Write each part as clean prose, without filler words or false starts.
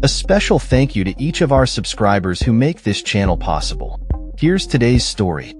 A special thank you to each of our subscribers who make this channel possible. Here's today's story.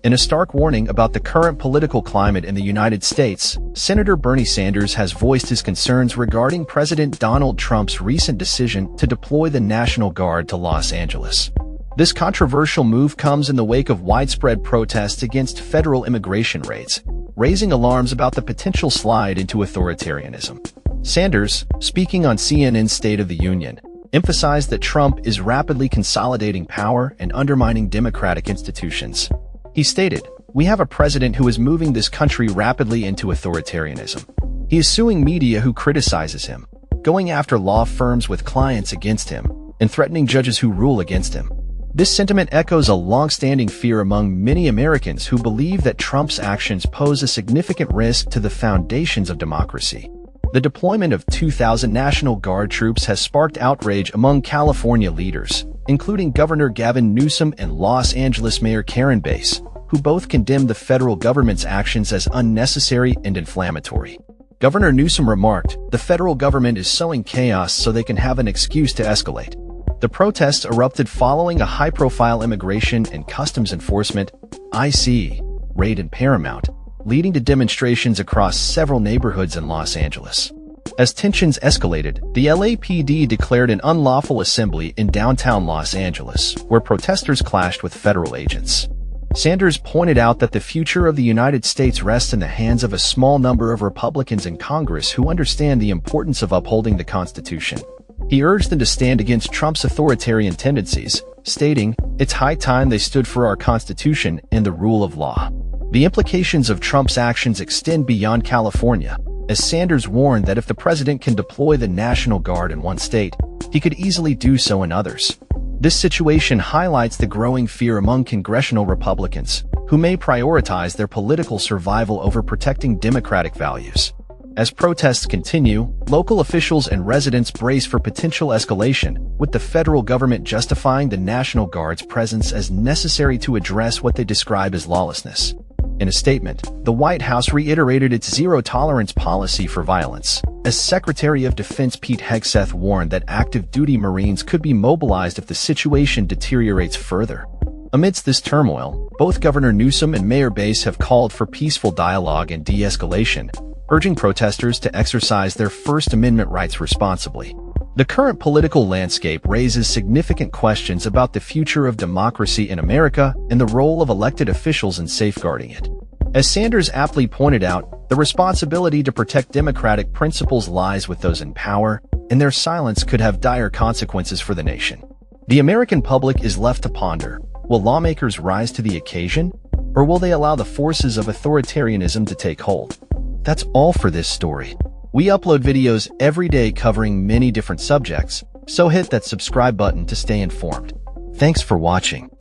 In a stark warning about the current political climate in the United States, Senator Bernie Sanders has voiced his concerns regarding President Donald Trump's recent decision to deploy the National Guard to Los Angeles. This controversial move comes in the wake of widespread protests against federal immigration raids, raising alarms about the potential slide into authoritarianism. Sanders, speaking on CNN's State of the Union, emphasized that Trump is rapidly consolidating power and undermining democratic institutions. He stated, "We have a president who is moving this country rapidly into authoritarianism. He is suing media who criticizes him, going after law firms with clients against him, and threatening judges who rule against him." This sentiment echoes a long-standing fear among many Americans who believe that Trump's actions pose a significant risk to the foundations of democracy. The deployment of 2,000 National Guard troops has sparked outrage among California leaders, including Governor Gavin Newsom and Los Angeles Mayor Karen Bass, who both condemned the federal government's actions as unnecessary and inflammatory. Governor Newsom remarked, "The federal government is sowing chaos so they can have an excuse to escalate." The protests erupted following a high-profile Immigration and Customs Enforcement (ICE) raid in Paramount, leading to demonstrations across several neighborhoods in Los Angeles. As tensions escalated, the LAPD declared an unlawful assembly in downtown Los Angeles, where protesters clashed with federal agents. Sanders pointed out that the future of the United States rests in the hands of a small number of Republicans in Congress who understand the importance of upholding the Constitution. He urged them to stand against Trump's authoritarian tendencies, stating, "It's high time they stood for our Constitution and the rule of law." The implications of Trump's actions extend beyond California, as Sanders warned that if the president can deploy the National Guard in one state, he could easily do so in others. This situation highlights the growing fear among congressional Republicans, who may prioritize their political survival over protecting democratic values. As protests continue, local officials and residents brace for potential escalation, with the federal government justifying the National Guard's presence as necessary to address what they describe as lawlessness. In a statement, the White House reiterated its zero-tolerance policy for violence, as Secretary of Defense Pete Hegseth warned that active-duty Marines could be mobilized if the situation deteriorates further. Amidst this turmoil, both Governor Newsom and Mayor Bass have called for peaceful dialogue and de-escalation, urging protesters to exercise their First Amendment rights responsibly. The current political landscape raises significant questions about the future of democracy in America and the role of elected officials in safeguarding it. As Sanders aptly pointed out, the responsibility to protect democratic principles lies with those in power, and their silence could have dire consequences for the nation. The American public is left to ponder, will lawmakers rise to the occasion, or will they allow the forces of authoritarianism to take hold? That's all for this story. We upload videos every day covering many different subjects, so hit that subscribe button to stay informed. Thanks for watching.